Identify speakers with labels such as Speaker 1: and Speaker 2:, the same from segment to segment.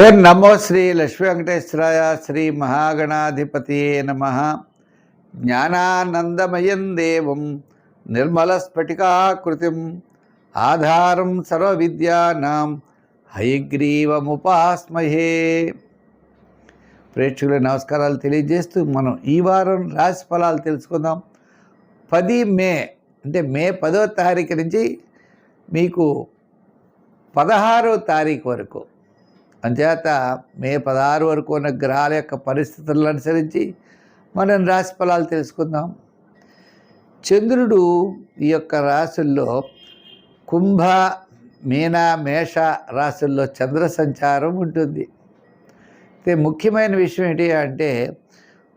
Speaker 1: ఓం నమో శ్రీ లక్ష్మీ వెంకటేశ్వరాయ. శ్రీ మహాగణాధిపతియే నమః. జ్ఞానానందమయం దేవం నిర్మలస్ఫటికాకృతిం ఆధారం సర్వవిద్యానాం హయగ్రీవముపాస్మహే. ప్రేక్షకులకు నమస్కారాలు తెలియజేస్తూ మనం ఈ వారం రాశి ఫలాలు తెలుసుకుందాం. 10 మే అంటే మే 10వ తారీఖు నుంచి మీకు 16వ తారీఖు వరకు, అంచేత మే 16 వరకు ఉన్న గ్రహాల యొక్క పరిస్థితులను అనుసరించి మనం రాశి ఫలాలు తెలుసుకుందాం. చంద్రుడు ఈ యొక్క రాశుల్లో కుంభ, మీన, మేష రాశుల్లో చంద్ర సంచారం ఉంటుంది. అయితే ముఖ్యమైన విషయం ఏంటి అంటే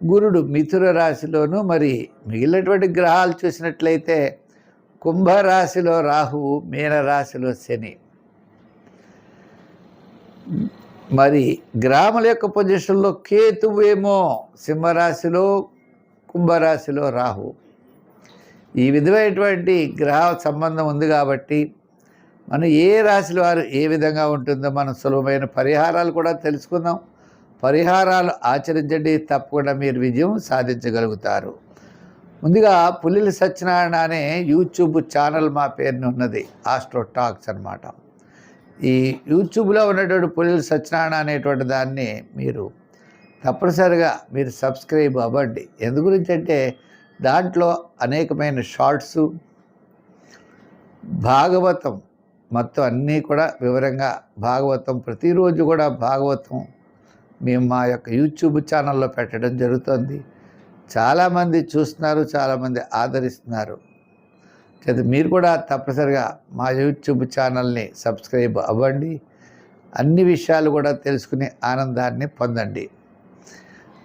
Speaker 1: గురుడు మిథున రాశిలోను, మరి మిగిలినటువంటి గ్రహాలు చూసినట్లయితే కుంభరాశిలో రాహువు, మీన రాశిలో శని. మరి గ్రహముల యొక్క పొజిషన్లో కేతువేమో సింహరాశిలో, కుంభరాశిలో రాహు. ఈ విధమైనటువంటి గ్రహ సంబంధం ఉంది కాబట్టి మనం ఏ రాశిలో వారు ఏ విధంగా ఉంటుందో మనం సులభమైన పరిహారాలు కూడా తెలుసుకుందాం. పరిహారాలు ఆచరించండి, తప్పకుండా మీరు విజయం సాధించగలుగుతారు. ముందుగా పుల్లెల సత్యనారాయణ అనే యూట్యూబ్ ఛానల్ మా పేరుని ఉన్నది, ఆస్ట్రో టాక్స్ అన్నమాట. ఈ యూట్యూబ్లో ఉన్నటువంటి పుల్లెల సత్యనారాయణ అనేటువంటి దాన్ని మీరు తప్పనిసరిగా మీరు సబ్స్క్రైబ్ అవ్వండి. ఎందు గురించి అంటే దాంట్లో అనేకమైన షార్ట్సు, భాగవతం మొత్తం అన్నీ కూడా వివరంగా భాగవతం, ప్రతిరోజు కూడా భాగవతం మేము మా యొక్క యూట్యూబ్ ఛానల్లో పెట్టడం జరుగుతుంది. చాలామంది చూస్తున్నారు, చాలామంది ఆదరిస్తున్నారు. మీరు కూడా తప్పనిసరిగా మా యూట్యూబ్ ఛానల్ని సబ్స్క్రైబ్ అవ్వండి. అన్ని విషయాలు కూడా తెలుసుకునే ఆనందాన్ని పొందండి.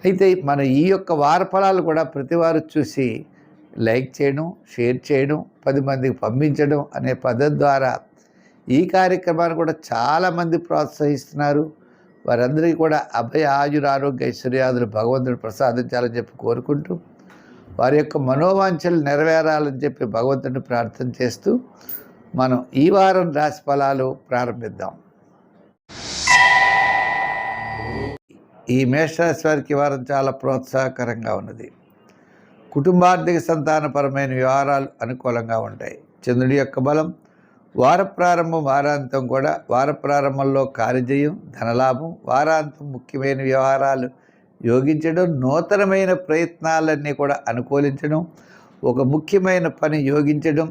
Speaker 1: అయితే మన ఈ యొక్క వార ఫలాలు కూడా ప్రతివారు చూసి లైక్ చేయడం, షేర్ చేయడం, 10 మందికి పంపించడం అనే పద్ధతి ద్వారా ఈ కార్యక్రమాన్ని కూడా చాలామంది ప్రోత్సహిస్తున్నారు. వారందరికీ కూడా అభయ ఆయుర ఆరోగ్య ఐశ్వర్యాదులు భగవంతుడు ప్రసాదించాలని చెప్పి కోరుకుంటూ, వారి యొక్క మనోవాంఛలు నెరవేరాలని చెప్పి భగవంతుడిని ప్రార్థన చేస్తూ మనం ఈ వారం రాశి ఫలాలు ప్రారంభిద్దాం. ఈ మేషరాశి వారికి వారం చాలా ప్రోత్సాహకరంగా ఉన్నది. కుటుంబార్థిక సంతానపరమైన వ్యవహారాలు అనుకూలంగా ఉంటాయి. చంద్రుడి యొక్క బలం వార ప్రారంభం, వారాంతం కూడా. వార ప్రారంభంలో కార్యజయం, ధనలాభం, వారాంతం ముఖ్యమైన వ్యవహారాలు యోగించడం, నూతనమైన ప్రయత్నాలన్నీ కూడా అనుకూలించడం, ఒక ముఖ్యమైన పని యోగించడం,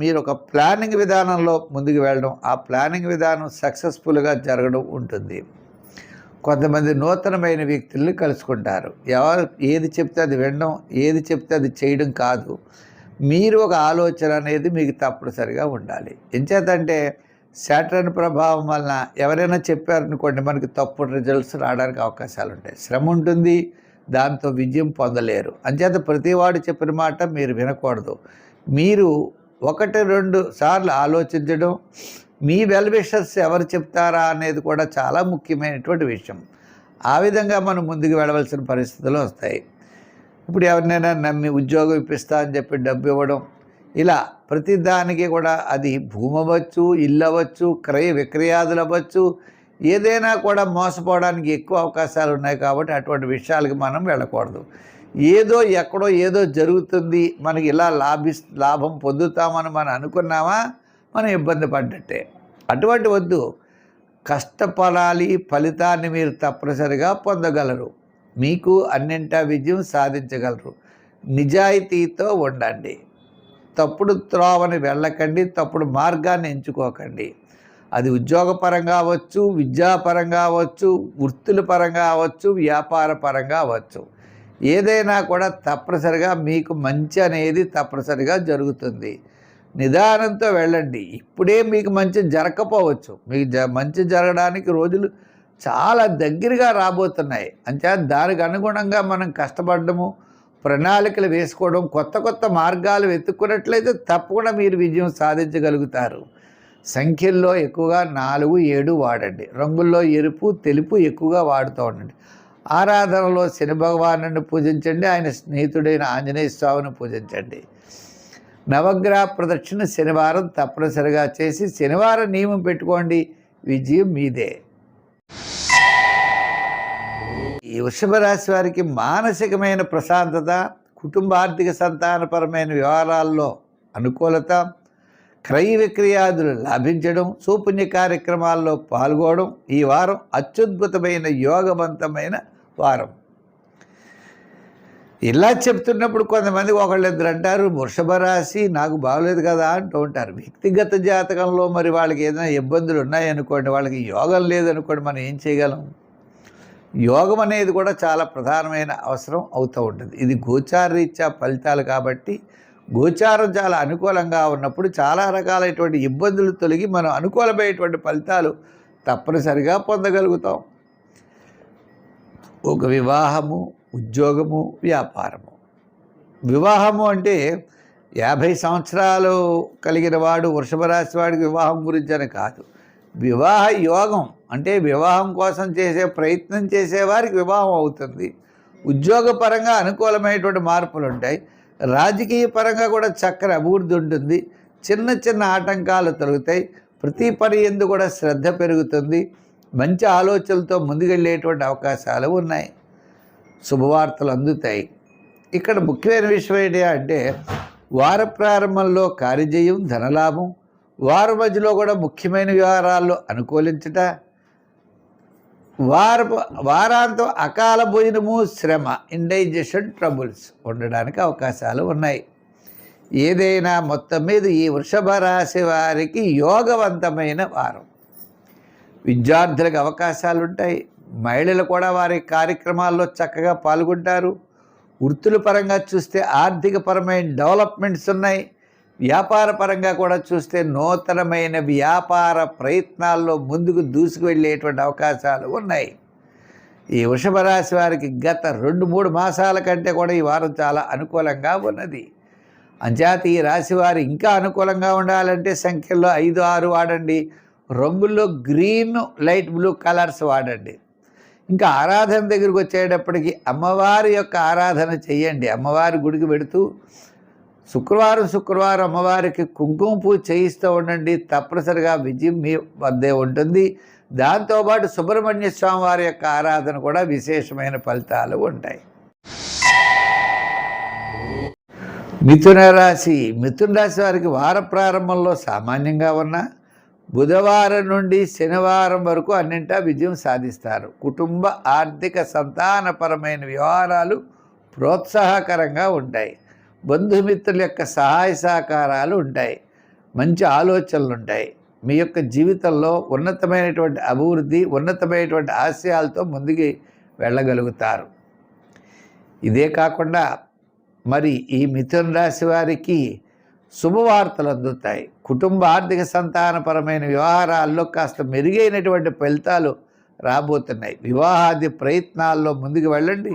Speaker 1: మీరు ఒక ప్లానింగ్ విధానంలో ముందుకు వెళ్ళడం, ఆ ప్లానింగ్ విధానం సక్సెస్ఫుల్గా జరగడం ఉంటుంది. కొంతమంది నూతనమైన వ్యక్తుల్ని కలుసుకుంటారు. ఎవరు ఏది చెప్తే అది వినడం, ఏది చెప్తే అది చేయడం కాదు. మీరు ఒక ఆలోచన అనేది మీకు తప్పనిసరిగా ఉండాలి. ఎంచేతంటే శాటర్న్ ప్రభావం వలన ఎవరైనా చెప్పారనుకోండి, మనకి తప్పుడు రిజల్ట్స్ రావడానికి అవకాశాలు ఉంటాయి. శ్రమ ఉంటుంది, దాంతో విజయం పొందలేరు. అంచేత ప్రతివాడు చెప్పిన మాట మీరు వినకూడదు. మీరు 1-2 సార్లు ఆలోచించడం, మీ వెల్ విషర్స్ ఎవరు చెప్తారా అనేది కూడా చాలా ముఖ్యమైనటువంటి విషయం. ఆ విధంగా మనం ముందుకు వెళ్ళవలసిన పరిస్థితులు వస్తాయి. ఇప్పుడు ఎవరినైనా నమ్మి ఉద్యోగం ఇప్పిస్తా అని చెప్పి డబ్బు ఇవ్వడం, ఇలా ప్రతిదానికి కూడా, అది భూమి అవ్వచ్చు, ఇల్లు అవ్వచ్చు, క్రయ విక్రయాదులు అవ్వచ్చు, ఏదైనా కూడా మోసపోవడానికి ఎక్కువ అవకాశాలు ఉన్నాయి. కాబట్టి అటువంటి విషయాలకి మనం వెళ్ళకూడదు. ఏదో ఎక్కడో ఏదో జరుగుతుంది, మనకి ఇలా లాభం పొందుతామని మనం అనుకున్నామా, మనం ఇబ్బంది పడ్డట్టే. అటువంటి వద్దు. కష్టపడాలి, ఫలితాన్ని మీరు తప్పనిసరిగా పొందగలరు. మీకు అన్నింటా విజయం సాధించగలరు. నిజాయితీతో ఉండండి. తప్పుడు త్రోవని వెళ్ళకండి, తప్పుడు మార్గాన్ని ఎంచుకోకండి. అది ఉద్యోగపరంగా అవ్వచ్చు, విద్యాపరంగా అవ్వచ్చు, వృత్తుల పరంగా అవ్వచ్చు, వ్యాపార పరంగా అవ్వచ్చు. ఏదైనా కూడా తప్పనిసరిగా మీకు మంచి అనేది తప్పనిసరిగా జరుగుతుంది. నిదానంతో వెళ్ళండి. ఇప్పుడే మీకు మంచి జరగకపోవచ్చు. మీకు మంచి జరగడానికి రోజులు చాలా దగ్గరగా రాబోతున్నాయి. అంచేత దానికి అనుగుణంగా మనం కష్టపడము, ప్రణాళికలు వేసుకోవడం, కొత్త మార్గాలు వెతుక్కున్నట్లయితే తప్పకుండా మీరు విజయం సాధించగలుగుతారు. సంఖ్యల్లో ఎక్కువగా 4, 7 వాడండి. రంగుల్లో ఎరుపు, తెలుపు ఎక్కువగా వాడుతూ ఉండండి. ఆరాధనలో శని భగవాను పూజించండి, ఆయన స్నేహితుడైన ఆంజనేయ స్వామిని పూజించండి. నవగ్రహ ప్రదక్షిణ శనివారం తప్పనిసరిగా చేసి శనివారం నియమం పెట్టుకోండి, విజయం మీదే. ఈ వృషభ రాశి వారికి మానసికమైన ప్రశాంతత, కుటుంబ ఆర్థిక సంతానపరమైన వ్యవహారాల్లో అనుకూలత, క్రయ విక్రయాదులు లాభించడం, సూపుణ్య కార్యక్రమాల్లో పాల్గొనడం ఈ వారం అత్యద్భుతమైన యోగవంతమైన వారం. ఇలా చెప్తున్నప్పుడు కొంతమంది ఒకళ్ళిద్దరు అంటారు, వృషభ రాశి నాకు బాగలేదు కదా అంటూ ఉంటారు. వ్యక్తిగత జాతకంలో మరి వాళ్ళకి ఏదైనా ఇబ్బందులు ఉన్నాయనుకోండి, వాళ్ళకి యోగం లేదనుకోండి, మనం ఏం చేయగలం? యోగం అనేది కూడా చాలా ప్రధానమైన అవసరం అవుతూ ఉంటుంది. ఇది గోచార రీత్యా ఫలితాలు కాబట్టి గోచారం చాలా అనుకూలంగా ఉన్నప్పుడు చాలా రకాలైనటువంటి ఇబ్బందులు తొలగి మనం అనుకూలమైనటువంటి ఫలితాలు తప్పనిసరిగా పొందగలుగుతాం. ఒక వివాహము, ఉద్యోగము, వ్యాపారము. వివాహము అంటే 50 సంవత్సరాలు కలిగిన వాడు వృషభ రాశి వాడికి వివాహం గురించి అని కాదు. వివాహ యోగం అంటే వివాహం కోసం చేసే ప్రయత్నం చేసేవారికి వివాహం అవుతుంది. ఉద్యోగపరంగా అనుకూలమైనటువంటి మార్పులు ఉంటాయి. రాజకీయ పరంగా కూడా చక్కని అభివృద్ధి ఉంటుంది. చిన్న చిన్న ఆటంకాలు తొలగుతాయి. ప్రతి పని యందు కూడా శ్రద్ధ పెరుగుతుంది. మంచి ఆలోచనలతో ముందుకెళ్ళేటువంటి అవకాశాలు ఉన్నాయి. శుభవార్తలు అందుతాయి. ఇక్కడ ముఖ్యమైన విషయం ఏంటి అంటే వార ప్రారంభంలో కార్యజయం, ధనలాభం, వారం మధ్యలో కూడా ముఖ్యమైన వ్యవహారాల్లో అనుకూలించుట, వారాంతం అకాల భోజనము, శ్రమ, ఇండైజెషన్ ట్రబుల్స్ ఉండడానికి అవకాశాలు ఉన్నాయి. ఏదైనా మొత్తం మీద ఈ వృషభ రాశి వారికి యోగవంతమైన వారం. విద్యార్థులకు అవకాశాలు ఉంటాయి. మహిళలు కూడా వారి కార్యక్రమాల్లో చక్కగా పాల్గొంటారు. వృత్తుల పరంగా చూస్తే ఆర్థికపరమైన డెవలప్మెంట్స్ ఉన్నాయి. వ్యాపార పరంగా కూడా చూస్తే నూతనమైన వ్యాపార ప్రయత్నాల్లో ముందుకు దూసుకు వెళ్ళేటువంటి అవకాశాలు ఉన్నాయి. ఈ వృషభ రాశి వారికి గత 2-3 మాసాల కంటే కూడా ఈ వారం చాలా అనుకూలంగా ఉన్నది. అంచేత ఈ రాశి వారు ఇంకా అనుకూలంగా ఉండాలంటే సంఖ్యల్లో 5, 6 వాడండి. రంగుల్లో గ్రీన్, లైట్ బ్లూ కలర్స్ వాడండి. ఇంకా ఆరాధన దగ్గరికి వచ్చేటప్పటికి అమ్మవారి యొక్క ఆరాధన చేయండి. అమ్మవారి గుడికి వెడుతూ శుక్రవారం అమ్మవారికి కుంకుమ పూజ చేయిస్తూ ఉండండి. తప్పనిసరిగా విజయం మీ వద్దే ఉంటుంది. దాంతోపాటు సుబ్రహ్మణ్య స్వామి వారి యొక్క ఆరాధన కూడా విశేషమైన ఫలితాలు ఉంటాయి. మిథున రాశి వారికి వార ప్రారంభంలో సామాన్యంగా ఉన్న బుధవారం నుండి శనివారం వరకు అన్నింటా విజయం సాధిస్తారు. కుటుంబ ఆర్థిక సంతానపరమైన వ్యవహారాలు ప్రోత్సాహకరంగా ఉంటాయి. బంధుమిత్రుల యొక్క సహాయ సహకారాలు ఉంటాయి. మంచి ఆలోచనలు ఉంటాయి. మీ యొక్క జీవితంలో ఉన్నతమైనటువంటి అభివృద్ధి, ఉన్నతమైనటువంటి ఆశయాలతో ముందుకు వెళ్ళగలుగుతారు. ఇదే కాకుండా మరి ఈ మిథున రాశి వారికి శుభవార్తలు అందుతాయి. కుటుంబ ఆర్థిక సంతానపరమైన వ్యవహారాల్లో కాస్త మెరుగైనటువంటి ఫలితాలు రాబోతున్నాయి. వివాహాది ప్రయత్నాల్లో ముందుకు వెళ్ళండి.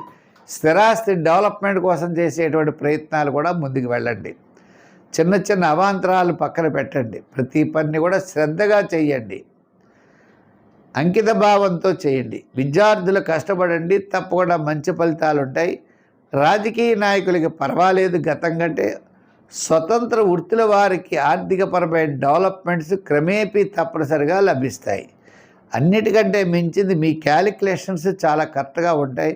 Speaker 1: స్థిరాస్తి డెవలప్మెంట్ కోసం చేసేటువంటి ప్రయత్నాలు కూడా ముందుకు వెళ్ళండి. చిన్న చిన్న అవాంతరాలు పక్కన పెట్టండి. ప్రతి పని కూడా శ్రద్ధగా చేయండి. అంకిత భావంతో చేయండి. విద్యార్థులు కష్టపడండి. తప్పకుండా మంచి ఫలితాలు ఉంటాయి. రాజకీయ నాయకులకి పర్వాలేదు. గతం కంటే స్వతంత్ర వృత్తుల వారికి ఆర్థికపరమైన డెవలప్మెంట్స్ క్రమేపీ తప్పనిసరిగా లభిస్తాయి. అన్నిటికంటే మించింది మీ క్యాలిక్యులేషన్స్ చాలా కరెక్ట్గా ఉంటాయి.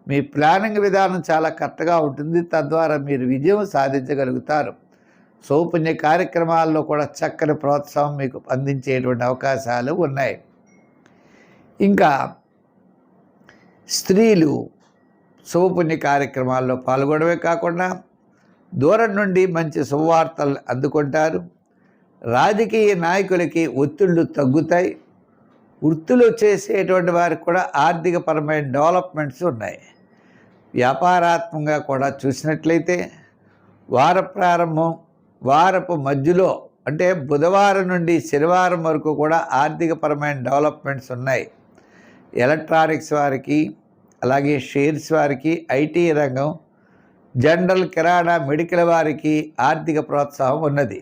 Speaker 1: మీ ప్లానింగ్ విధానం చాలా కరెక్ట్గా ఉంటుంది. తద్వారా మీరు విజయం సాధించగలుగుతారు. సౌపుణ్య కార్యక్రమాల్లో కూడా చక్కని ప్రోత్సాహం మీకు అందించేటువంటి అవకాశాలు ఉన్నాయి. ఇంకా స్త్రీలు శుభపుణ్య కార్యక్రమాల్లో పాల్గొనడమే కాకుండా దూరం నుండి మంచి శుభవార్తలు అందుకుంటారు. రాజకీయ నాయకులకి ఒత్తిళ్లు తగ్గుతాయి. వృత్తులు చేసేటువంటి వారికి కూడా ఆర్థికపరమైన డెవలప్మెంట్స్ ఉన్నాయి. వ్యాపారాత్మకంగా కూడా చూసినట్లయితే వార ప్రారంభం, వారపు మధ్యలో అంటే బుధవారం నుండి శనివారం వరకు కూడా ఆర్థికపరమైన డెవలప్మెంట్స్ ఉన్నాయి. ఎలక్ట్రానిక్స్ వారికి, అలాగే షేర్స్ వారికి, ఐటీ రంగం, జనరల్, కిరాణా, మెడికల్ వారికి ఆర్థిక ప్రోత్సాహం ఉన్నది.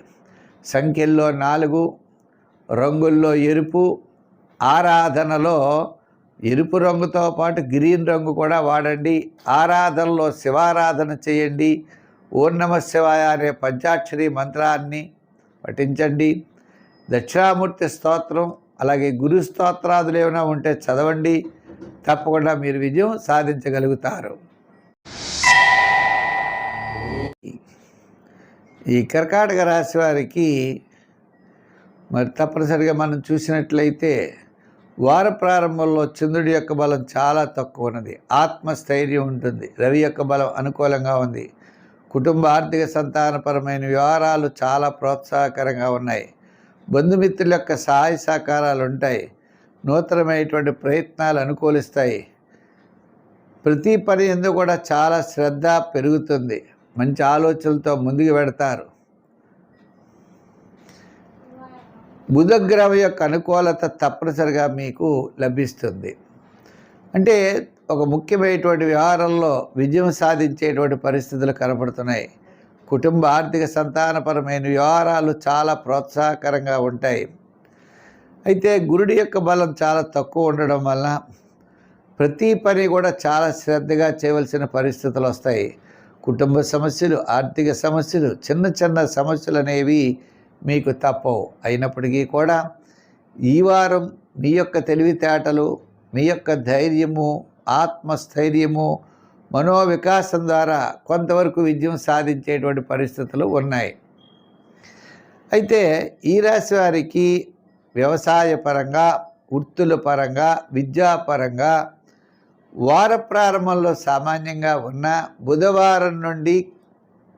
Speaker 1: సంఖ్యల్లో 4, రంగుల్లో ఎరుపు, ఆరాధనలో ఎరుపు రంగుతో పాటు గ్రీన్ రంగు కూడా వాడండి. ఆరాధనలో శివారాధన చేయండి. ఓం నమః శివాయ అనే పంచాక్షరి మంత్రాన్ని పఠించండి. దక్షిణామూర్తి స్తోత్రం, అలాగే గురు స్తోత్రాదులు ఏమైనా ఉంటే చదవండి. తప్పకుండా మీరు విజయం సాధించగలుగుతారు. ఈ కర్కాటక రాశి వారికి మరి తప్పనిసరిగా మనం చూసినట్లయితే వార ప్రారంభంలో చంద్రుడి యొక్క బలం చాలా తక్కువ ఉన్నది. ఆత్మస్థైర్యం ఉంటుంది. రవి యొక్క బలం అనుకూలంగా ఉంది. కుటుంబ ఆర్థిక సంతానపరమైన వ్యవహారాలు చాలా ప్రోత్సాహకరంగా ఉన్నాయి. బంధుమిత్రుల యొక్క సహాయ సహకారాలు ఉంటాయి. నూతనమైనటువంటి ప్రయత్నాలు అనుకూలిస్తాయి. ప్రతి పని యందు కూడా చాలా శ్రద్ధ పెరుగుతుంది. మంచి ఆలోచనలతో ముందుకు వెడతారు. బుధగ్రహం యొక్క అనుకూలత తప్పనిసరిగా మీకు లభిస్తుంది. అంటే ఒక ముఖ్యమైనటువంటి వ్యవహారంలో విజయం సాధించేటువంటి పరిస్థితులు కనపడుతున్నాయి. కుటుంబ ఆర్థిక సంతానపరమైన వ్యవహారాలు చాలా ప్రోత్సాహకరంగా ఉంటాయి. అయితే గురుడి యొక్క బలం చాలా తక్కువ ఉండడం వల్ల ప్రతి పని కూడా చాలా శ్రద్ధగా చేయవలసిన పరిస్థితులు వస్తాయి. కుటుంబ సమస్యలు, ఆర్థిక సమస్యలు, చిన్న చిన్న సమస్యలు అనేవి మీకు తప్పవు. అయినప్పటికీ కూడా ఈ వారం మీ యొక్క తెలివితేటలు, మీ యొక్క ధైర్యము, ఆత్మస్థైర్యము, మనోవికాసం ద్వారా కొంతవరకు విజయం సాధించేటువంటి పరిస్థితులు ఉన్నాయి. అయితే ఈ రాశి వారికి వ్యవసాయపరంగా, వృత్తుల పరంగా, విద్యాపరంగా వార ప్రారంభంలో సామాన్యంగా ఉన్న బుధవారం నుండి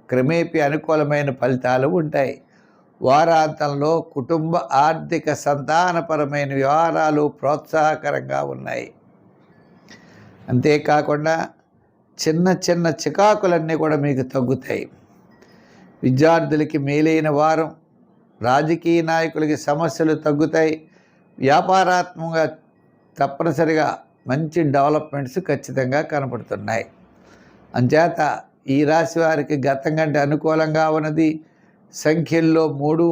Speaker 1: క్రమేపీ అనుకూలమైన ఫలితాలు ఉంటాయి. వారాంతంలో కుటుంబ ఆర్థిక సంతానపరమైన వ్యవహారాలు ప్రోత్సాహకరంగా ఉన్నాయి. అంతేకాకుండా చిన్న చిన్న చికాకులన్నీ కూడా మీకు తగ్గుతాయి. విద్యార్థులకి మేలైన వారం. రాజకీయ నాయకులకి సమస్యలు తగ్గుతాయి. వ్యాపారాత్మకంగా తప్పనిసరిగా మంచి డెవలప్మెంట్స్ ఖచ్చితంగా కనపడుతున్నాయి. అంచేత ఈ రాశి వారికి గతం కంటే అనుకూలంగా ఉన్నది. సంఖ్యల్లో 3,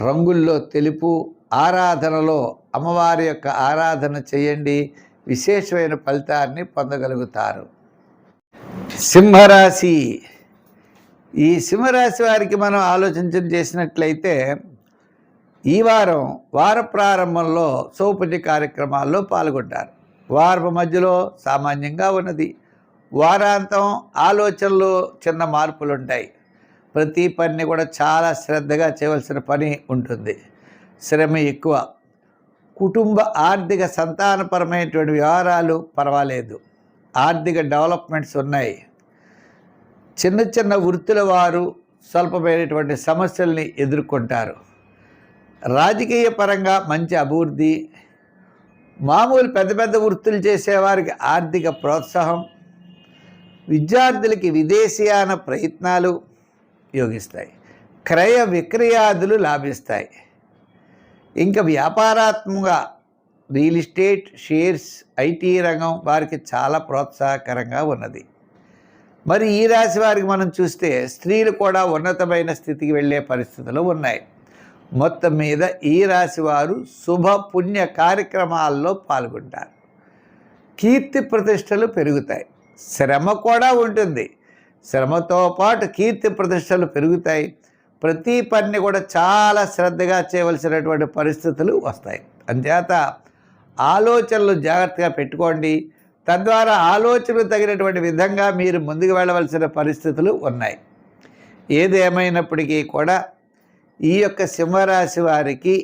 Speaker 1: రంగుల్లో తెలుపు. ఆరాధనలో అమ్మవారి యొక్క ఆరాధన చేయండి. విశేషమైన ఫలితాన్ని పొందగలుగుతారు. సింహరాశి. ఈ సింహరాశి వారికి మనం ఆలోచన చేసినట్లయితే ఈ వార ప్రారంభంలో సౌపర్య కార్యక్రమాల్లో పాల్గొంటారు. వారం మధ్యలో సామాన్యంగా ఉన్నది. వారాంతం ఆలోచనలు చిన్న మార్పులు ఉంటాయి. ప్రతి పనిని కూడా చాలా శ్రద్ధగా చేయవలసిన పని ఉంటుంది. శ్రమ ఎక్కువ. కుటుంబ ఆర్థిక సంతానపరమైనటువంటి వ్యవహారాలు పర్వాలేదు. ఆర్థిక డెవలప్మెంట్స్ ఉన్నాయి. చిన్న చిన్న వృత్తుల వారు స్వల్పమైనటువంటి సమస్యల్ని ఎదుర్కొంటారు. రాజకీయ పరంగా మంచి అభివృద్ధి. మామూలు పెద్ద పెద్ద వృత్తులు చేసేవారికి ఆర్థిక ప్రోత్సాహం. విద్యార్థులకి విదేశీయాన ప్రయత్నాలు యోగిస్తాయి. క్రయ విక్రయాదులు లాభిస్తాయి. ఇంకా వ్యాపారాత్మకంగా రియల్ ఎస్టేట్, షేర్స్, ఐటీ రంగం వారికి చాలా ప్రోత్సాహకరంగా ఉన్నది. మరి ఈ రాశి వారికి మనం చూస్తే స్త్రీలు కూడా ఉన్నతమైన స్థితికి వెళ్ళే పరిస్థితులు ఉన్నాయి. మొత్తం మీద ఈ రాశి వారు శుభ పుణ్య కార్యక్రమాల్లో పాల్గొంటారు. కీర్తి ప్రతిష్టలు పెరుగుతాయి. శ్రమ కూడా ఉంటుంది. శ్రమతో పాటు కీర్తి ప్రతిష్టలు పెరుగుతాయి. ప్రతి పని కూడా చాలా శ్రద్ధగా చేయవలసినటువంటి పరిస్థితులు వస్తాయి. అంచేత ఆలోచనలు జాగ్రత్తగా పెట్టుకోండి. తద్వారా ఆలోచనలు తగినటువంటి విధంగా మీరు ముందుకు వెళ్ళవలసిన పరిస్థితులు ఉన్నాయి. ఏదేమైనప్పటికీ కూడా ఈ యొక్క సింహరాశి వారికి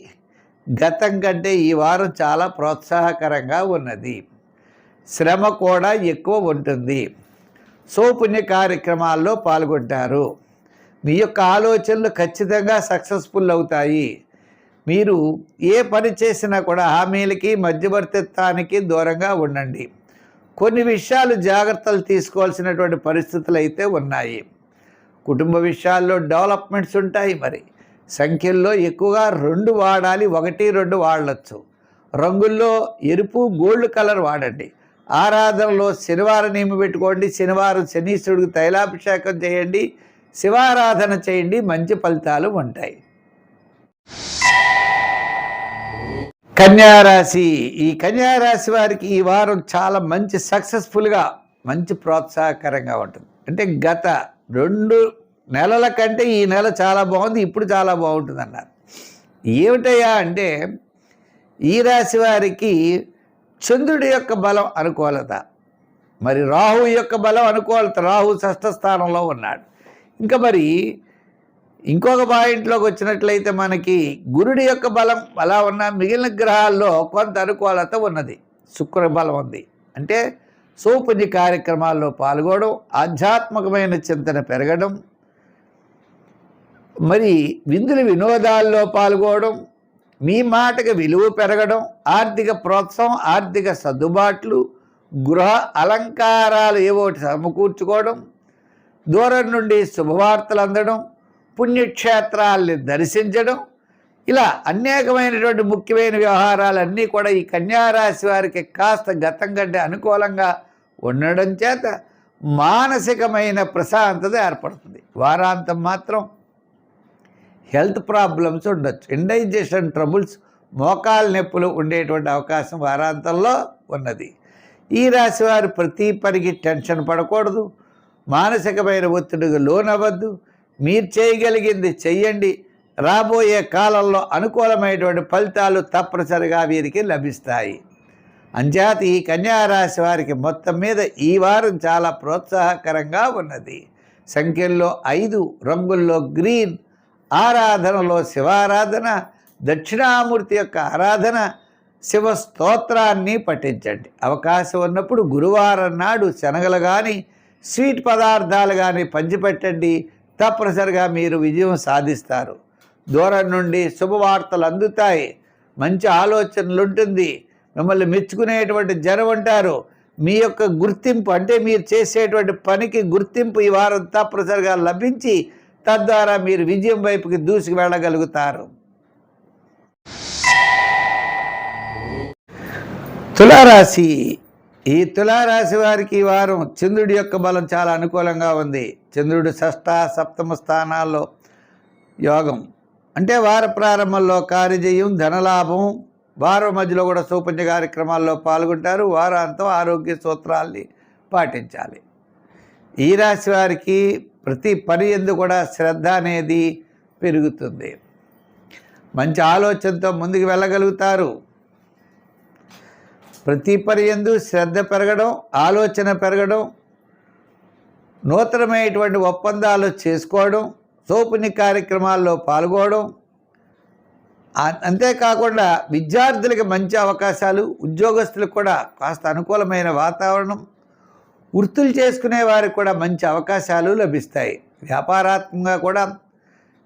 Speaker 1: గతం కంటే ఈ వారం చాలా ప్రోత్సాహకరంగా ఉన్నది. శ్రమ కూడా ఎక్కువ ఉంటుంది. సౌపుణ్య కార్యక్రమాల్లో పాల్గొంటారు. మీ యొక్క ఆలోచనలు ఖచ్చితంగా సక్సెస్ఫుల్ అవుతాయి. మీరు ఏ పని చేసినా కూడా హామీలకి, మధ్యవర్తిత్వానికి దూరంగా ఉండండి. కొన్ని విషయాలు జాగ్రత్తలు తీసుకోవాల్సినటువంటి పరిస్థితులు అయితే ఉన్నాయి. కుటుంబ విషయాల్లో డెవలప్మెంట్స్ ఉంటాయి. మరి సంఖ్యల్లో ఎక్కువగా 2 వాడాలి, 1, 2 వాడవచ్చు. రంగుల్లో ఎరుపు, గోల్డ్ కలర్ వాడండి. ఆరాధనలో శనివారం నియమం పెట్టుకోండి. శనివారం శనీశ్వరుడికి తైలాభిషేకం చేయండి. శివారాధన చేయండి. మంచి ఫలితాలు ఉంటాయి. కన్యారాశి. ఈ కన్యారాశి వారికి ఈ వారం చాలా మంచి సక్సెస్ఫుల్గా, మంచి ప్రోత్సాహకరంగా ఉంటుంది. అంటే గత 2 నెలల కంటే ఈ నెల చాలా బాగుంది, ఇప్పుడు చాలా బాగుంటుంది అన్నారు. ఏమిటయ్యా అంటే ఈ రాశి వారికి చంద్రుడి యొక్క బలం అనుకూలత, మరి రాహు యొక్క బలం అనుకూలత. రాహు షష్ఠ స్థానంలో ఉన్నాడు. ఇంకా మరి ఇంకొక పాయింట్లోకి వచ్చినట్లయితే మనకి గురుడి యొక్క బలం అలా ఉన్న మిగిలిన గ్రహాల్లో కొంత అనుకూలత ఉన్నది. శుక్ర బలం ఉంది. అంటే సౌపుణ్య కార్యక్రమాల్లో పాల్గొనడం, ఆధ్యాత్మికమైన చింతన పెరగడం, మరి వినోదాల్లో పాల్గొనడం, మీ మాటకి విలువ పెరగడం, ఆర్థిక ప్రోత్సాహం, ఆర్థిక సర్దుబాట్లు, గృహ అలంకారాలు ఏవోటి సమకూర్చుకోవడం, దూరం నుండి శుభవార్తలు అందడం, పుణ్యక్షేత్రాల్ని దర్శించడం, ఇలా అనేకమైనటువంటి ముఖ్యమైన వ్యవహారాలన్నీ కూడా ఈ కన్యారాశి వారికి కాస్త గతం కంటే అనుకూలంగా ఉండడం చేత మానసికమైన ప్రశాంతత ఏర్పడుతుంది. వారాంతం మాత్రం హెల్త్ ప్రాబ్లమ్స్ ఉండొచ్చు. ఇండైజెషన్ ట్రబుల్స్, మోకాలు నొప్పులు ఉండేటువంటి అవకాశం వారాంతంలో ఉన్నది. ఈ రాశి వారు ప్రతి పనికి టెన్షన్ పడకూడదు, మానసికమైన ఒత్తిడికి లోనవ్వద్దు. మీరు చేయగలిగింది చెయ్యండి. రాబోయే కాలంలో అనుకూలమైనటువంటి ఫలితాలు తప్పనిసరిగా వీరికి లభిస్తాయి. అంచేత ఈ కన్యారాశి వారికి మొత్తం మీద ఈ వారం చాలా ప్రోత్సాహకరంగా ఉన్నది. సంఖ్యల్లో 5, రంగుల్లో గ్రీన్, ఆరాధనలో శివారాధన, దక్షిణామూర్తి యొక్క ఆరాధన, శివ స్తోత్రాన్ని పఠించండి. అవకాశం ఉన్నప్పుడు గురువారం నాడు శనగలు కానీ స్వీట్ పదార్థాలు కానీ పంచిపెట్టండి. తప్పనిసరిగా మీరు విజయం సాధిస్తారు. దూరం నుండి శుభవార్తలు అందుతాయి. మంచి ఆలోచనలు ఉంటుంది. మిమ్మల్ని మెచ్చుకునేటువంటి జనం ఉంటారు. మీ యొక్క గుర్తింపు అంటే మీరు చేసేటువంటి పనికి గుర్తింపు ఈ వారం తప్పనిసరిగా లభించి తద్వారా మీరు విజయం వైపుకి దూసుకు వెళ్ళగలుగుతారు. తులారాశి. ఈ తులారాశి వారికి ఈ వారం చంద్రుడి యొక్క బలం చాలా అనుకూలంగా ఉంది. చంద్రుడు షష్ఠ, సప్తమ స్థానాల్లో యోగం. అంటే వార ప్రారంభంలో కార్యజయం, ధనలాభం, వారం మధ్యలో కూడా సౌపన్య కార్యక్రమాల్లో పాల్గొంటారు. వారాంతం ఆరోగ్య సూత్రాల్ని పాటించాలి. ఈ రాశి వారికి ప్రతి పని యందు కూడా శ్రద్ధ అనేది పెరుగుతుంది. మంచి ఆలోచనతో ముందుకు వెళ్ళగలుగుతారు. ప్రతి పని యందు శ్రద్ధ పెరగడం, ఆలోచన పెరగడం, నూతనమైనటువంటి ఒప్పందాలు చేసుకోవడం, సౌపన్య కార్యక్రమాల్లో పాల్గొనడం, అంతేకాకుండా విద్యార్థులకు మంచి అవకాశాలు, ఉద్యోగస్తులకు కూడా కాస్త అనుకూలమైన వాతావరణం, వృత్తులు చేసుకునే వారికి కూడా మంచి అవకాశాలు లభిస్తాయి. వ్యాపారాత్మకంగా కూడా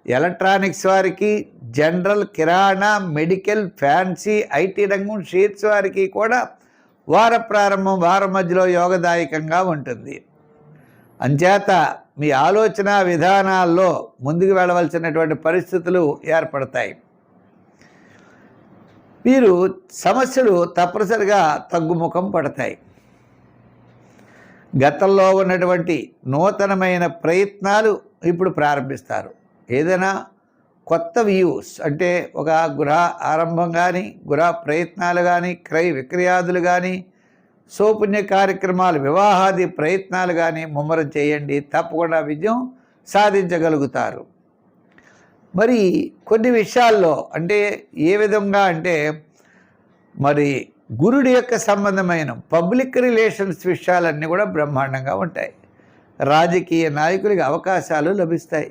Speaker 1: ఎలక్ట్రానిక్స్ వారికి, general, kirana, medical, fancy, IT రంగం, షేర్స్ వారికి కూడా వార ప్రారంభం, వారం మధ్యలో యోగదాయకంగా ఉంటుంది. అంచేత మీ ఆలోచన విధానాల్లో ముందుకు వెళ్ళవలసినటువంటి పరిస్థితులు ఏర్పడతాయి. మీరు సమస్యలు తప్పనిసరిగా తగ్గుముఖం పడతాయి. గతంలో ఉన్నటువంటి నూతనమైన ప్రయత్నాలు ఇప్పుడు ప్రారంభిస్తారు. ఏదైనా కొత్త వ్యూస్ అంటే ఒక గృహ ఆరంభం కానీ, గృహ ప్రయత్నాలు కానీ, క్రయ విక్రయాదులు కానీ, సౌపుణ్య కార్యక్రమాలు, వివాహాది ప్రయత్నాలు కానీ ముమ్మరం చేయండి. తప్పకుండా విజయం సాధించగలుగుతారు. మరి కొన్ని విషయాల్లో అంటే ఏ విధంగా అంటే మరి గురుడి యొక్క సంబంధమైన పబ్లిక్ రిలేషన్స్ విషయాలన్నీ కూడా బ్రహ్మాండంగా ఉంటాయి. రాజకీయ నాయకులకి అవకాశాలు లభిస్తాయి.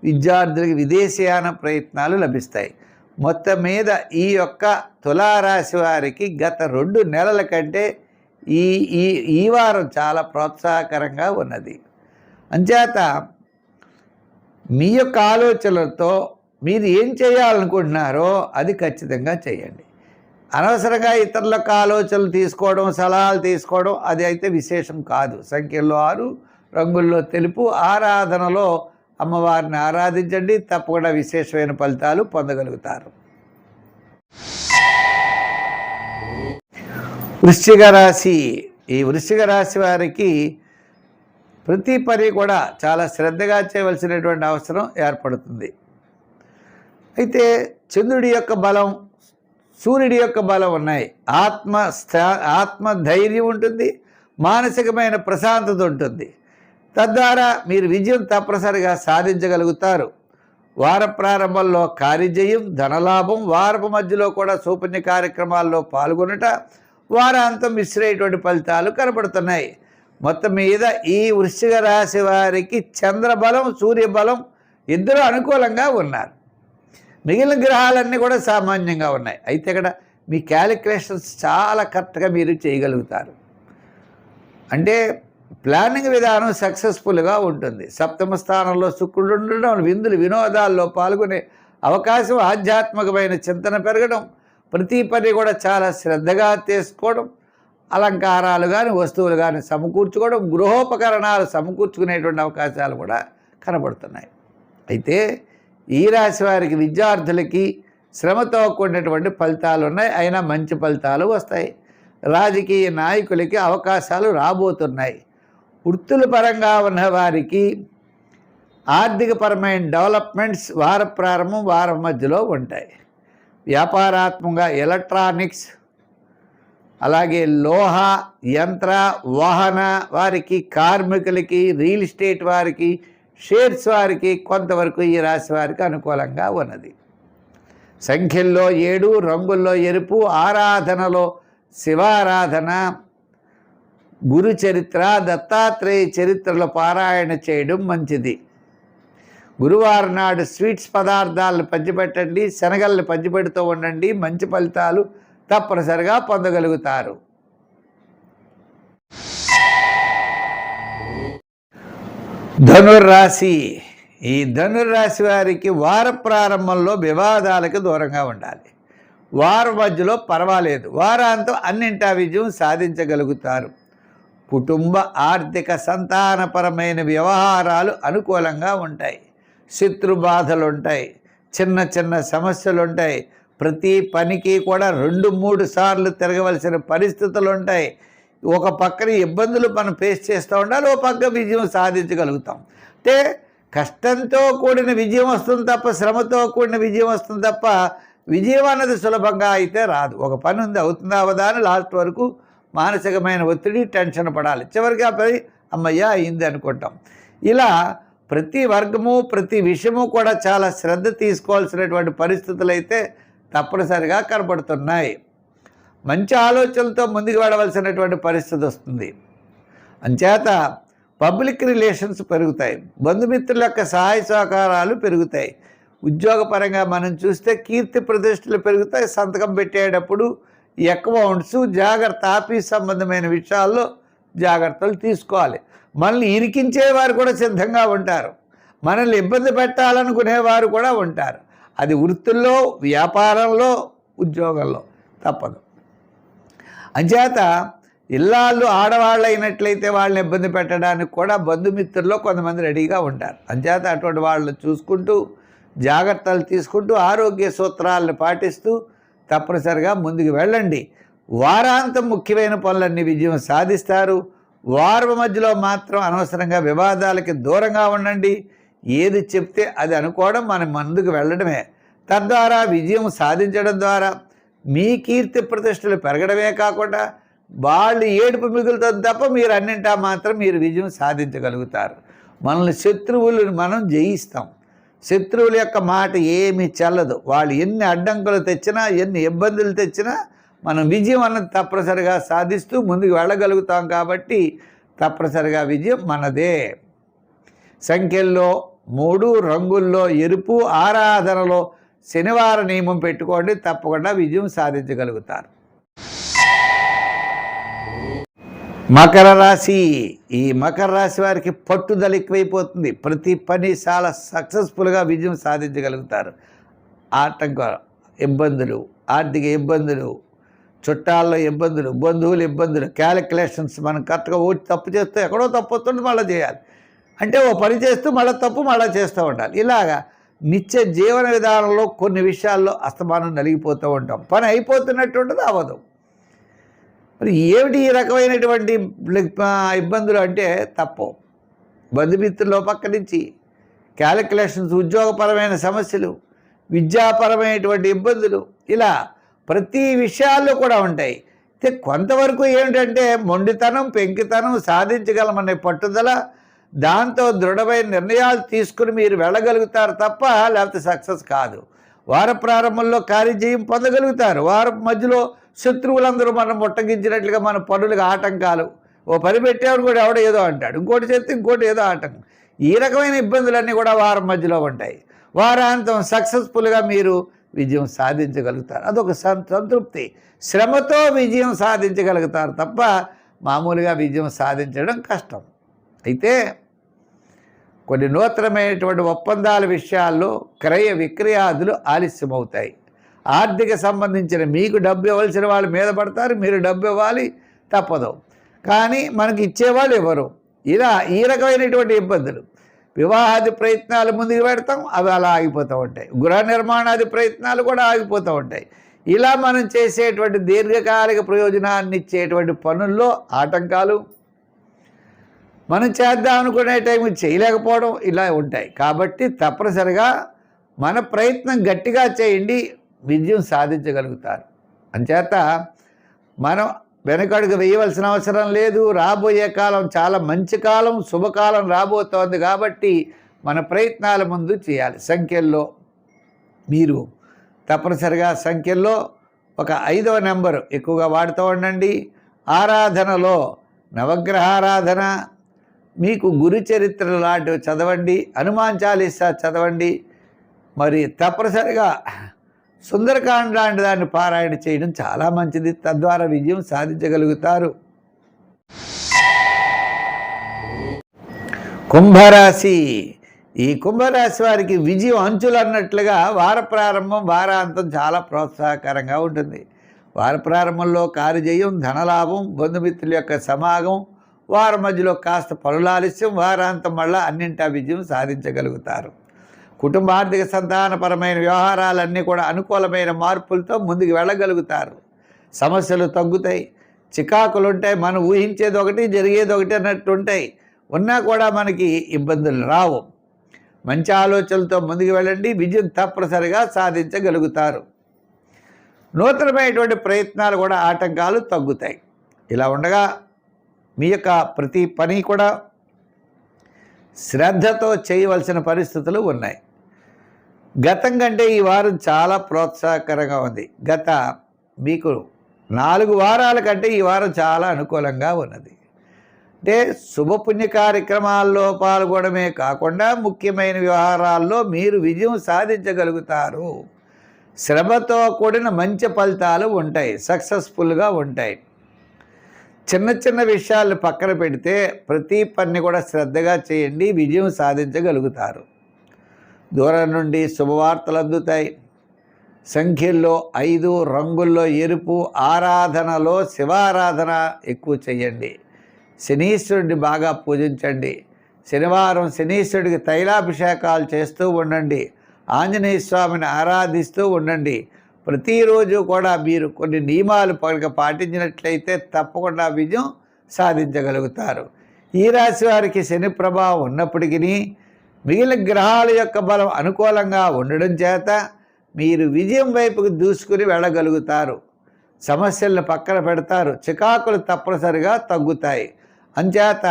Speaker 1: విద్యార్థులకి విదేశీయాన ప్రయత్నాలు లభిస్తాయి. మొత్తం మీద ఈ యొక్క తులారాశి వారికి గత 2 నెలల కంటే ఈ వారం చాలా ప్రోత్సాహకరంగా ఉన్నది. అంచేత మీ యొక్క ఆలోచనలతో మీరు ఏం చేయాలనుకుంటున్నారో అది ఖచ్చితంగా చేయండి. అనవసరంగా ఇతరులకు ఆలోచనలు తీసుకోవడం, సలహాలు తీసుకోవడం అది అయితే విశేషం కాదు. సంఖ్యల్లో 6, రంగుల్లో తెలుపు, ఆరాధనలో అమ్మవారిని ఆరాధించండి. తప్పకుండా విశేషమైన ఫలితాలు పొందగలుగుతారు. వృశ్చిక రాశి. ఈ వృశ్చిక రాశి వారికి ప్రతి పని కూడా చాలా శ్రద్ధగా చేయవలసినటువంటి అవసరం ఏర్పడుతుంది. అయితే చంద్రుడి యొక్క బలం, సూర్యుడి యొక్క బలం ఉన్నాయి. ఆత్మ ధైర్యం ఉంటుంది, మానసికమైన ప్రశాంతత ఉంటుంది. తద్వారా మీరు విజయం తప్పనిసరిగా సాధించగలుగుతారు. వార ప్రారంభంలో కార్యజయం, ధనలాభం, వారపు మధ్యలో కూడా సూపన్య కార్యక్రమాల్లో పాల్గొనట, వారాంతం మిశ్రమైనటువంటి ఫలితాలు కనబడుతున్నాయి. మొత్తం మీద ఈ వృశ్చిక రాశి వారికి చంద్రబలం, సూర్యబలం ఇద్దరూ అనుకూలంగా ఉన్నారు. మిగిలిన గ్రహాలన్నీ కూడా సామాన్యంగా ఉన్నాయి. అయితే ఇక్కడ మీ క్యాలిక్యులేషన్స్ చాలా కరెక్ట్గా మీరు చేయగలుగుతారు. అంటే ప్లానింగ్ విధానం సక్సెస్ఫుల్గా ఉంటుంది. సప్తమ స్థానంలో శుక్రుడు ఉండడం, విందులు వినోదాల్లో పాల్గొనే అవకాశం, ఆధ్యాత్మికమైన చింతన పెరగడం, ప్రతి పని కూడా చాలా శ్రద్ధగా చేసుకోవడం, అలంకారాలు కానీ వస్తువులు కానీ సమకూర్చుకోవడం, గృహోపకరణాలు సమకూర్చుకునేటువంటి అవకాశాలు కూడా కనబడుతున్నాయి. అయితే ఈ రాశి వారికి విద్యార్థులకి శ్రమతో కూడినటువంటి ఫలితాలు ఉన్నాయి. అయినా మంచి ఫలితాలు వస్తాయి. రాజకీయ నాయకులకి అవకాశాలు రాబోతున్నాయి. వృత్తుల పరంగా ఉన్న వారికి ఆర్థికపరమైన డెవలప్మెంట్స్ వార ప్రారంభం, వారం మధ్యలో ఉంటాయి. వ్యాపారాత్మకంగా ఎలక్ట్రానిక్స్, అలాగే లోహ, యంత్ర, వాహన వారికి, కార్మికులకి, రియల్ ఎస్టేట్ వారికి, షేర్స్ వారికి కొంతవరకు ఈ రాశి వారికి అనుకూలంగా ఉన్నది. సంఖ్యల్లో 7, రంగుల్లో ఎరుపు, ఆరాధనలో శివారాధన, గురు చరిత్ర, దత్తాత్రేయ చరిత్రలో పారాయణ చేయడం మంచిది. గురువారం నాడు స్వీట్స్ పదార్థాలను పంచిపెట్టండి, శనగల్ని పంచిపెడుతూ ఉండండి. మంచి ఫలితాలు తప్పనిసరిగా పొందగలుగుతారు. ధనుర్రాశి. ఈ ధనుర్రాశి వారికి వార ప్రారంభంలో వివాదాలకు దూరంగా ఉండాలి. వారం మధ్యలో పర్వాలేదు, వారాంతం అన్నింటా విజయం సాధించగలుగుతారు. కుటుంబ, ఆర్థిక, సంతానపరమైన వ్యవహారాలు అనుకూలంగా ఉంటాయి. శత్రుబాధలు ఉంటాయి, చిన్న చిన్న సమస్యలు ఉంటాయి. ప్రతి పనికి కూడా 2-3 సార్లు తిరగవలసిన పరిస్థితులు ఉంటాయి. ఒక పక్కన ఇబ్బందులు మనం ఫేస్ చేస్తూ ఉండాలి, ఒక పక్క విజయం సాధించగలుగుతాం. అంటే కష్టంతో కూడిన విజయం వస్తుంది తప్ప, శ్రమతో కూడిన విజయం వస్తుంది తప్ప, విజయం అన్నది సులభంగా అయితే రాదు. ఒక పని ఉంది, అవుతుందా అవదా అని లాస్ట్ వరకు మానసికమైన ఒత్తిడి, టెన్షన్ పడాలి. చివరికి ఆ పని అమ్మయ్య అయింది అనుకుంటాం. ఇలా ప్రతి వర్గము, ప్రతి విషయము కూడా చాలా శ్రద్ధ తీసుకోవాల్సినటువంటి పరిస్థితులు అయితే తప్పనిసరిగా కనబడుతున్నాయి. మంచి ఆలోచనలతో ముందుకు వెళ్ళవలసినటువంటి పరిస్థితి వస్తుంది. అంచేత పబ్లిక్ రిలేషన్స్ పెరుగుతాయి, బంధుమిత్రుల యొక్క సహాయ సహకారాలు పెరుగుతాయి. ఉద్యోగపరంగా మనం చూస్తే కీర్తి ప్రతిష్టలు పెరుగుతాయి. సంతకం పెట్టేటప్పుడు అకౌంట్స్ జాగ్రత్త, ఆఫీస్ సంబంధమైన విషయాల్లో జాగ్రత్తలు తీసుకోవాలి. మనల్ని ఇరికించేవారు కూడా సిద్ధంగా ఉంటారు, మనల్ని ఇబ్బంది పెట్టాలనుకునేవారు కూడా ఉంటారు. అది వృత్తుల్లో, వ్యాపారంలో, ఉద్యోగంలో తప్పదు. అంచేత ఇల్లాళ్ళు ఆడవాళ్ళు అయినట్లయితే వాళ్ళని ఇబ్బంది పెట్టడానికి కూడా బంధుమిత్రుల్లో కొంతమంది రెడీగా ఉంటారు. అంచేత అటువంటి వాళ్ళని చూసుకుంటూ, జాగ్రత్తలు తీసుకుంటూ, ఆరోగ్య సూత్రాలను పాటిస్తూ తప్పనిసరిగా ముందుకు వెళ్ళండి. వారాంతం ముఖ్యమైన పనులన్నీ విజయం సాధిస్తారు. వారం మధ్యలో మాత్రం అనవసరంగా వివాదాలకి దూరంగా ఉండండి. ఏది చెప్తే అది అనుకోవడం, మనం ముందుకు వెళ్ళడమే. తద్వారా విజయం సాధించడం ద్వారా మీ కీర్తి ప్రతిష్టలు పెరగడమే కాకుండా వాళ్ళు ఏడుపు మిగులుతుంది తప్ప మీరు అన్నింటా మాత్రం మీరు విజయం సాధించగలుగుతారు. మనల్ని శత్రువులను మనం జయిస్తాం. శత్రువుల యొక్క మాట ఏమీ చెల్లదు. వాళ్ళు ఎన్ని అడ్డంకులు తెచ్చినా, ఎన్ని ఇబ్బందులు తెచ్చినా మనం విజయం అన్నది తప్పనిసరిగా సాధిస్తూ ముందుకు వెళ్ళగలుగుతాం. కాబట్టి తప్పనిసరిగా విజయం మనదే. సంఖ్యల్లో 3, రంగుల్లో ఎరుపు, ఆరాధనలో శనివార నియమం పెట్టుకోండి, తప్పకుండా విజయం సాధించగలుగుతారు. మకర రాశి. ఈ మకర రాశి వారికి పట్టుదల ఎక్కువైపోతుంది. ప్రతి పని చాలా సక్సెస్ఫుల్గా విజయం సాధించగలుగుతారు. ఆటంకాలు, ఇబ్బందులు, ఆర్థిక ఇబ్బందులు, చుట్టాల్లో ఇబ్బందులు, బంధువుల ఇబ్బందులు, క్యాలిక్యులేషన్స్ మనం కరెక్ట్గా ఓటి తప్పు చేస్తే ఎక్కడో తప్పు వస్తుంది, మళ్ళీ చేయాలి. అంటే ఓ పని చేస్తూ మళ్ళీ తప్పు మళ్ళీ చేస్తూ ఉండాలి. ఇలాగా నిత్య జీవన విధానంలో కొన్ని విషయాల్లో అస్తమానం నలిగిపోతూ ఉంటాం. పని అయిపోతున్నట్టుండదు, అవ్వదు. మరి ఏమిటి ఈ రకమైనటువంటి ఇబ్బందులు అంటే తప్పు. బంధుమిత్రుల పక్క నుంచి క్యాలిక్యులేషన్స్, ఉద్యోగపరమైన సమస్యలు, విద్యాపరమైనటువంటి ఇబ్బందులు, ఇలా ప్రతి విషయాల్లో కూడా ఉంటాయి. అయితే కొంతవరకు ఏమిటంటే మొండితనం, పెంకితనం, సాధించగలమనే పట్టుదల, దాంతో దృఢమైన నిర్ణయాలు తీసుకుని మీరు వెళ్ళగలుగుతారు తప్ప లేకపోతే సక్సెస్ కాదు. వార ప్రారంభంలో కార్యజయం పొందగలుగుతారు. వారం మధ్యలో శత్రువులందరూ మనం ముట్టగించినట్లుగా మన పనులకు ఆటంకాలు, ఓ పని పెట్టేవాడు కూడా ఎవడో ఏదో అంటాడు, ఇంకోటి చేస్తే ఇంకోటి ఏదో ఆటంకం, ఈ రకమైన ఇబ్బందులన్నీ కూడా వారం మధ్యలో ఉంటాయి. వారాంతం సక్సెస్ఫుల్గా మీరు విజయం సాధించగలుగుతారు. అదొక సంతృప్తి. శ్రమతో విజయం సాధించగలుగుతారు తప్ప మామూలుగా విజయం సాధించడం కష్టం. అయితే కొన్ని నూతనమైనటువంటి ఒప్పందాల విషయాల్లో క్రయ విక్రయాదులు ఆలస్యమవుతాయి. ఆర్థిక సంబంధించిన మీకు డబ్బు ఇవ్వాల్సిన వాళ్ళు మీద పడతారు, మీరు డబ్బు ఇవ్వాలి తప్పదు, కానీ మనకి ఇచ్చేవాళ్ళు ఎవరు. ఇలా ఈ రకమైనటువంటి ఇబ్బందులు. వివాహాది ప్రయత్నాలు ముందుకు పెడతాం, అవి అలా ఆగిపోతూ ఉంటాయి. గృహ నిర్మాణాది ప్రయత్నాలు కూడా ఆగిపోతూ ఉంటాయి. ఇలా మనం చేసేటువంటి దీర్ఘకాలిక ప్రయోజనాన్ని ఇచ్చేటువంటి పనుల్లో ఆటంకాలు, మనం చేద్దాం అనుకునే టైంకి చేయలేకపోవడం ఇలా ఉంటాయి. కాబట్టి తప్పనిసరిగా మన ప్రయత్నం గట్టిగా చేయండి, విజయం సాధించగలుగుతారు. అంచేత మనం వెనకడుగు వేయవలసిన అవసరం లేదు. రాబోయే కాలం చాలా మంచి కాలం, శుభకాలం రాబోతోంది. కాబట్టి మన ప్రయత్నాల ముందు చేయాలి. సంఖ్యల్లో మీరు తప్పనిసరిగా సంఖ్యల్లో ఒక 5వ నెంబరు ఎక్కువగా వాడుతూ ఉండండి. ఆరాధనలో నవగ్రహారాధన, మీకు గురు చరిత్ర లాంటివి చదవండి, హనుమాన్ చాలీసా చదవండి, మరి తప్పనిసరిగా సుందరకాండ లాంటి దాన్ని పారాయణ చేయడం చాలా మంచిది. తద్వారా విజయం సాధించగలుగుతారు. కుంభరాశి. ఈ కుంభరాశి వారికి విజయం అంచులు అన్నట్లుగా వార ప్రారంభం వారాంతం చాలా ప్రోత్సాహకరంగా ఉంటుంది. వార ప్రారంభంలో కార్యజయం, ధనలాభం, బంధుమిత్రుల యొక్క సమాగం, వారం మధ్యలో కాస్త పనులాలస్యం, వారాంతం మళ్ళా అన్నింటా విజయం సాధించగలుగుతారు. కుటుంబ ఆర్థిక సంతానపరమైన వ్యవహారాలన్నీ కూడా అనుకూలమైన మార్పులతో ముందుకు వెళ్ళగలుగుతారు. సమస్యలు తగ్గుతాయి, చికాకులు ఉంటాయి, మనం ఊహించేది ఒకటి జరిగేది ఒకటి అన్నట్టు ఉంటాయి. ఉన్నా కూడా మనకి ఇబ్బందులు రావు. మంచి ఆలోచనలతో ముందుకు వెళ్ళండి, విజయం తప్పనిసరిగా సాధించగలుగుతారు. నూతనమైనటువంటి ప్రయత్నాలు కూడా ఆటంకాలు తగ్గుతాయి. ఇలా ఉండగా మీ యొక్క ప్రతి పని కూడా శ్రద్ధతో చేయవలసిన పరిస్థితులు ఉన్నాయి. గతం కంటే ఈ వారం చాలా ప్రోత్సాహకరంగా ఉంది. గత మీకు 4 వారాల కంటే ఈ వారం చాలా అనుకూలంగా ఉన్నది. అంటే శుభపుణ్య కార్యక్రమాల్లో పాల్గొనడమే కాకుండా ముఖ్యమైన వ్యవహారాల్లో మీరు విజయం సాధించగలుగుతారు. శ్రమతో కూడిన మంచి ఫలితాలు ఉంటాయి, సక్సెస్ఫుల్గా ఉంటాయి. చిన్న చిన్న విషయాలు పక్కన పెడితే ప్రతి పని కూడా శ్రద్ధగా చేయండి, విజయం సాధించగలుగుతారు. దూరం నుండి శుభవార్తలు అందుతాయి. సంఖ్యల్లో 5, రంగుల్లో ఎరుపు, ఆరాధనలో శివారాధన ఎక్కువ చేయండి. శనీశ్వరుడిని బాగా పూజించండి. శనివారం శనీశ్వరుడికి తైలాభిషేకాలు చేస్తూ ఉండండి. ఆంజనేయ స్వామిని ఆరాధిస్తూ ఉండండి. ప్రతిరోజు కూడా మీరు కొన్ని నియమాలు పాటించినట్లయితే తప్పకుండా విజయం సాధించగలుగుతారు. ఈ రాశి వారికి శని ప్రభావం ఉన్నప్పటికీ మిగిలిన గ్రహాల యొక్క బలం అనుకూలంగా ఉండడం చేత మీరు విజయం వైపుకు దూసుకుని వెళ్ళగలుగుతారు. సమస్యలను పక్కన పెడతారు, చికాకులు తప్పనిసరిగా తగ్గుతాయి. అంచేత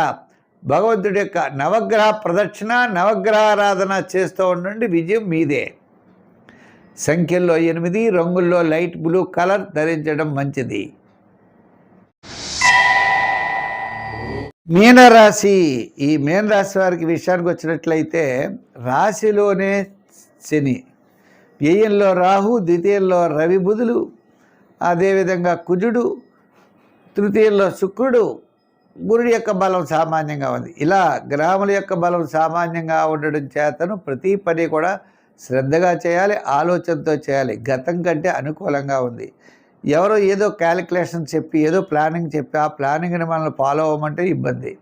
Speaker 1: భగవంతుడి యొక్క నవగ్రహ ప్రదక్షిణ, నవగ్రహారాధన చేస్తూ ఉండండి, విజయం మీదే. సంఖ్యల్లో 8, రంగుల్లో లైట్ బ్లూ కలర్ ధరించడం మంచిది. మీనరాశి. ఈ మీనరాశి వారికి విషయానికి వచ్చినట్లయితే రాశిలోనే శని, వ్యయంలో రాహు, ద్వితీయంలో రవి బుధులు, అదేవిధంగా కుజుడు, తృతీయంలో శుక్రుడు, గురుడి యొక్క బలం సామాన్యంగా ఉంది. ఇలా గ్రహముల యొక్క బలం సామాన్యంగా ఉండడం చేతను ప్రతి పని కూడా శ్రద్ధగా చేయాలి, ఆలోచనతో చేయాలి. గతం కంటే అనుకూలంగా ఉంది. ఎవరో ఏదో క్యాలిక్యులేషన్ చెప్పి ఏదో ప్లానింగ్ చెప్పి ఆ ప్లానింగ్ని మనల్ని ఫాలో అవ్వమంటే ఇబ్బంది.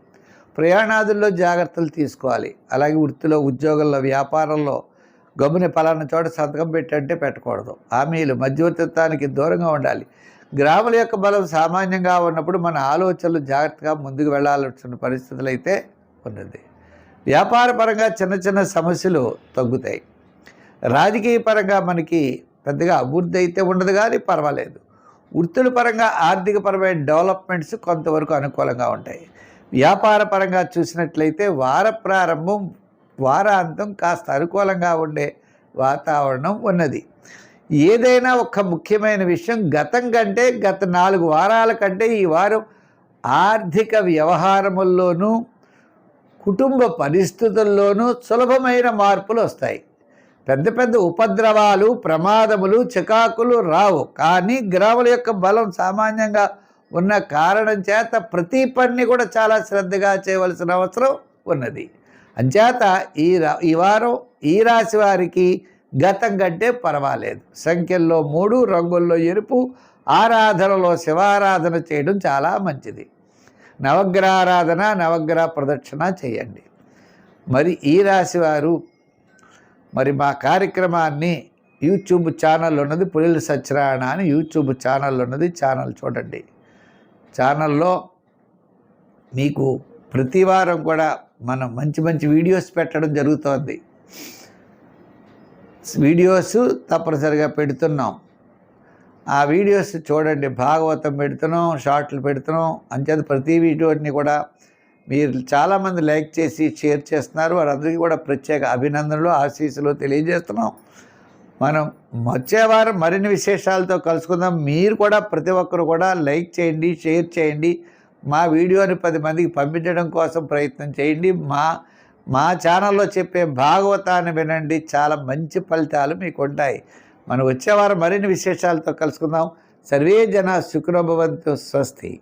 Speaker 1: ప్రయాణాదుల్లో జాగ్రత్తలు తీసుకోవాలి. అలాగే వృత్తిలో, ఉద్యోగంలో, వ్యాపారంలో గమ్ముని పలానా చోట సంతకం పెట్టంటే పెట్టకూడదు. హామీలు, మధ్యవర్తిత్వానికి దూరంగా ఉండాలి. గ్రామాల యొక్క బలం సామాన్యంగా ఉన్నప్పుడు మన ఆలోచనలు జాగ్రత్తగా ముందుకు వెళ్ళాల్సిన పరిస్థితులు అయితే ఉన్నది. వ్యాపార పరంగా చిన్న చిన్న సమస్యలు తగ్గుతాయి. రాజకీయ పరంగా మనకి పెద్దగా అభివృద్ధి అయితే ఉండదు, కానీ పర్వాలేదు. వృత్తుల పరంగా ఆర్థికపరమైన డెవలప్మెంట్స్ కొంతవరకు అనుకూలంగా ఉంటాయి. వ్యాపార పరంగా చూసినట్లయితే వార ప్రారంభం వారాంతం కాస్త అనుకూలంగా ఉండే వాతావరణం ఉన్నది. ఏదైనా ఒక ముఖ్యమైన విషయం గతం కంటే గత 4 వారాల కంటే ఈ వారం ఆర్థిక వ్యవహారముల్లోనూ కుటుంబ పరిస్థితుల్లోనూ సులభమైన మార్పులు వస్తాయి. పెద్ద పెద్ద ఉపద్రవాలు, ప్రమాదములు, చికాకులు రావు. కానీ గ్రహముల యొక్క బలం సామాన్యంగా ఉన్న కారణం చేత ప్రతి పని కూడా చాలా శ్రద్ధగా చేయవలసిన అవసరం ఉన్నది. అంచేత ఈ వారం ఈ రాశి వారికి గతం కంటే పర్వాలేదు. సంఖ్యల్లో 3, రంగుల్లో ఎరుపు, ఆరాధనలో శివారాధన చేయడం చాలా మంచిది. నవగ్రహారాధన, నవగ్రహ ప్రదక్షిణ చేయండి. మరి ఈ రాశి వారు మరి మా కార్యక్రమాన్ని యూట్యూబ్ ఛానల్ ఉన్నది, పులిల సత్యనారాయణ అని యూట్యూబ్ ఛానల్ ఉన్నది. ఛానల్ చూడండి. ఛానల్లో మీకు ప్రతి వారం కూడా మనం మంచి మంచి వీడియోస్ పెట్టడం జరుగుతోంది. వీడియోస్ తప్పనిసరిగా పెడుతున్నాం. ఆ వీడియోస్ చూడండి. భాగవతం పెడుతున్నాం, షార్ట్లు పెడుతున్నాం. అంచేత ప్రతి వీడియోని కూడా మీరు చాలామంది లైక్ చేసి షేర్ చేస్తున్నారు. వారందరికీ కూడా ప్రత్యేక అభినందనలు, ఆశీస్సులు తెలియజేస్తున్నాం. మనం వచ్చే వారం మరిన్ని విశేషాలతో కలుసుకుందాం. మీరు కూడా ప్రతి ఒక్కరు కూడా లైక్ చేయండి, షేర్ చేయండి. మా వీడియోని 10 మందికి పంపించడం కోసం ప్రయత్నం చేయండి. మా ఛానల్లో చెప్పే భాగవతాన్ని వినండి. చాలా మంచి ఫలితాలు మీకు ఉంటాయి. మనం వచ్చే వారం మరిన్ని విశేషాలతో కలుసుకుందాం. సర్వే జన సుఖినో భవంతు. స్వస్తి.